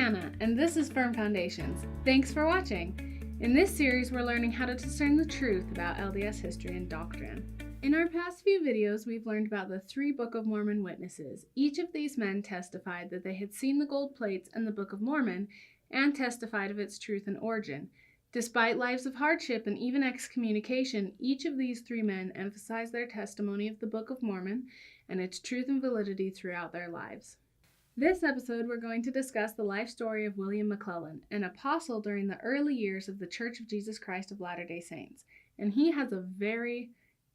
Hannah, and this is Firm Foundations. Thanks for watching. In this series, we're learning how to discern the truth about LDS history and doctrine. In our past few videos, we've learned about the 3 Book of Mormon witnesses. Each of these men testified that they had seen the gold plates and the Book of Mormon, and testified of its truth and origin. Despite lives of hardship and even excommunication, each of these 3 men emphasized their testimony of the Book of Mormon and its truth and validity throughout their lives. This episode, we're going to discuss the life story of William McLellin, an apostle during the early years of the Church of Jesus Christ of Latter-day Saints, and he has a very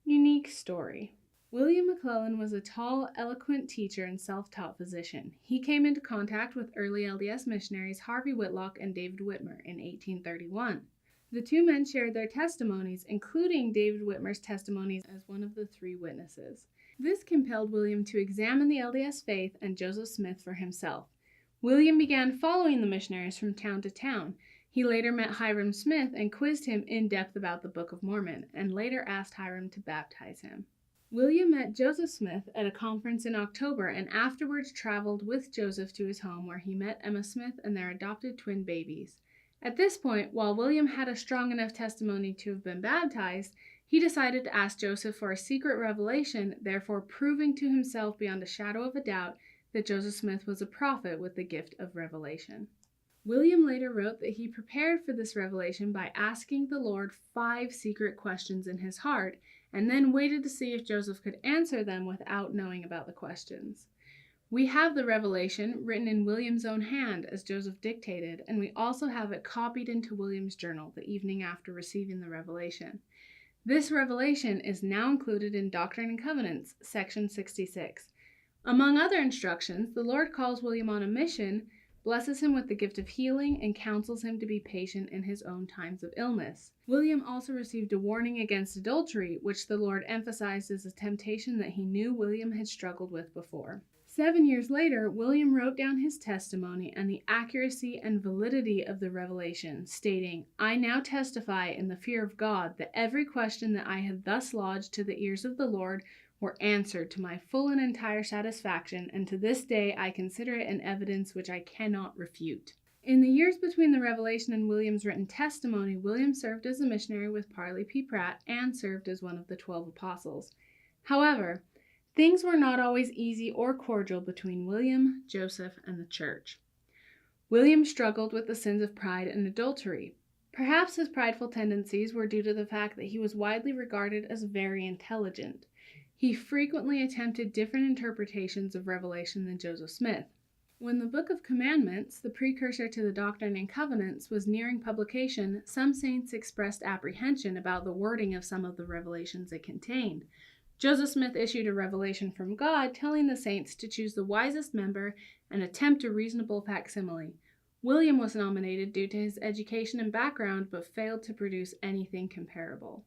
unique story. William McLellin was a tall, eloquent teacher and self-taught physician. He came into contact with early LDS missionaries Harvey Whitlock and David Whitmer in 1831. The 2 men shared their testimonies, including David Whitmer's testimonies as one of the 3 witnesses. This compelled William to examine the LDS faith and Joseph Smith for himself. William began following the missionaries from town to town. He later met Hyrum Smith and quizzed him in depth about the Book of Mormon, and later asked Hyrum to baptize him. William met Joseph Smith at a conference in October and afterwards traveled with Joseph to his home where he met Emma Smith and their adopted twin babies. At this point, while William had a strong enough testimony to have been baptized, he decided to ask Joseph for a secret revelation, therefore proving to himself beyond a shadow of a doubt that Joseph Smith was a prophet with the gift of revelation. William later wrote that he prepared for this revelation by asking the Lord 5 secret questions in his heart, and then waited to see if Joseph could answer them without knowing about the questions. We have the revelation written in William's own hand as Joseph dictated, and we also have it copied into William's journal the evening after receiving the revelation. This revelation is now included in Doctrine and Covenants, section 66. Among other instructions, the Lord calls William on a mission, blesses him with the gift of healing, and counsels him to be patient in his own times of illness. William also received a warning against adultery, which the Lord emphasized as a temptation that he knew William had struggled with before. 7 years later, William wrote down his testimony and the accuracy and validity of the revelation, stating, "I now testify in the fear of God that every question that I had thus lodged to the ears of the Lord were answered to my full and entire satisfaction, and to this day I consider it an evidence which I cannot refute." In the years between the revelation and William's written testimony, William served as a missionary with Parley P. Pratt and served as one of the 12 apostles. However, things were not always easy or cordial between William, Joseph, and the church. William struggled with the sins of pride and adultery. Perhaps his prideful tendencies were due to the fact that he was widely regarded as very intelligent. He frequently attempted different interpretations of Revelation than Joseph Smith. When the Book of Commandments, the precursor to the Doctrine and Covenants, was nearing publication, some saints expressed apprehension about the wording of some of the revelations it contained. Joseph Smith issued a revelation from God telling the saints to choose the wisest member and attempt a reasonable facsimile. William was nominated due to his education and background, but failed to produce anything comparable.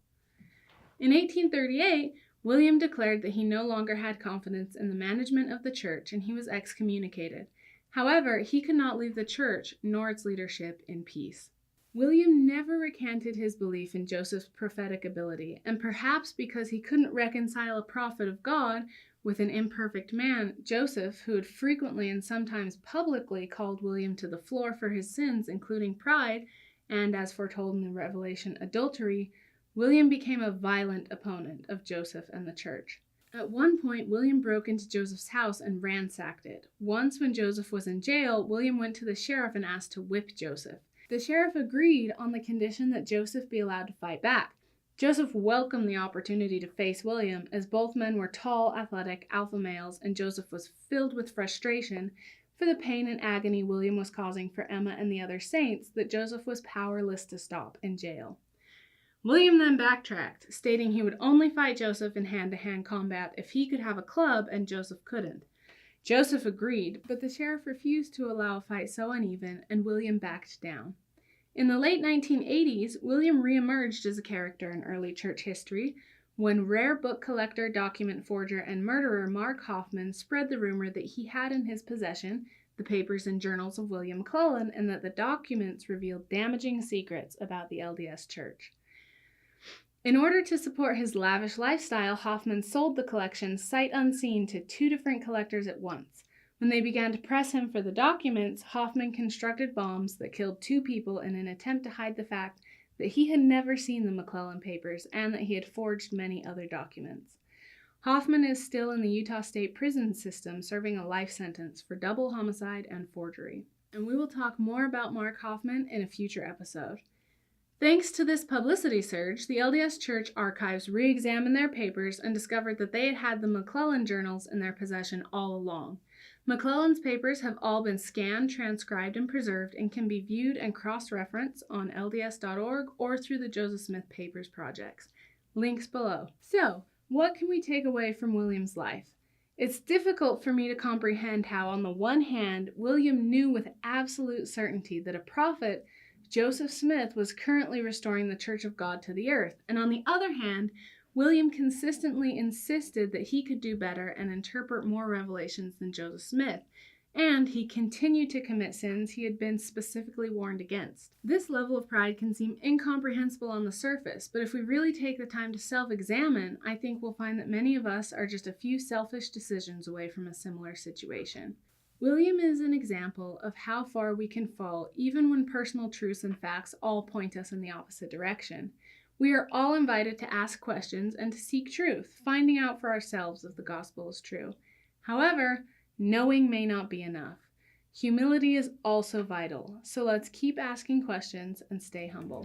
In 1838, William declared that he no longer had confidence in the management of the church and he was excommunicated. However, he could not leave the church nor its leadership in peace. William never recanted his belief in Joseph's prophetic ability, and perhaps because he couldn't reconcile a prophet of God with an imperfect man, Joseph, who had frequently and sometimes publicly called William to the floor for his sins, including pride, and, as foretold in the Revelation, adultery, William became a violent opponent of Joseph and the church. At one point, William broke into Joseph's house and ransacked it. Once, when Joseph was in jail, William went to the sheriff and asked to whip Joseph. The sheriff agreed on the condition that Joseph be allowed to fight back. Joseph welcomed the opportunity to face William, as both men were tall, athletic, alpha males, and Joseph was filled with frustration for the pain and agony William was causing for Emma and the other saints that Joseph was powerless to stop in jail. William then backtracked, stating he would only fight Joseph in hand-to-hand combat if he could have a club and Joseph couldn't. Joseph agreed, but the sheriff refused to allow a fight so uneven, and William backed down. In the late 1980s, William reemerged as a character in early church history when rare book collector, document forger, and murderer Mark Hoffman spread the rumor that he had in his possession the papers and journals of William McLellin and that the documents revealed damaging secrets about the LDS Church. In order to support his lavish lifestyle, Hoffman sold the collection sight unseen to 2 different collectors at once. When they began to press him for the documents, Hoffman constructed bombs that killed 2 people in an attempt to hide the fact that he had never seen the McLellin papers and that he had forged many other documents. Hoffman is still in the Utah State prison system serving a life sentence for double homicide and forgery. And we will talk more about Mark Hoffman in a future episode. Thanks to this publicity surge, the LDS Church archives re-examined their papers and discovered that they had had the McLellin journals in their possession all along. McLellin's papers have all been scanned, transcribed, and preserved and can be viewed and cross-referenced on LDS.org or through the Joseph Smith Papers projects. Links below. So, what can we take away from William's life? It's difficult for me to comprehend how, on the one hand, William knew with absolute certainty that a prophet, Joseph Smith, was currently restoring the Church of God to the earth, and on the other hand, William consistently insisted that he could do better and interpret more revelations than Joseph Smith, and he continued to commit sins he had been specifically warned against. This level of pride can seem incomprehensible on the surface, but if we really take the time to self-examine, I think we'll find that many of us are just a few selfish decisions away from a similar situation. William is an example of how far we can fall even when personal truths and facts all point us in the opposite direction. We are all invited to ask questions and to seek truth, finding out for ourselves if the gospel is true. However, knowing may not be enough. Humility is also vital, so let's keep asking questions and stay humble.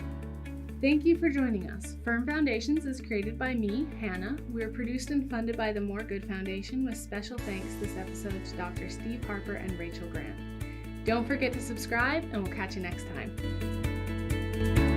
Thank you for joining us. Firm Foundations is created by me, Hannah. We are produced and funded by the More Good Foundation, with special thanks this episode to Dr. Steve Harper and Rachel Grant. Don't forget to subscribe, and we'll catch you next time.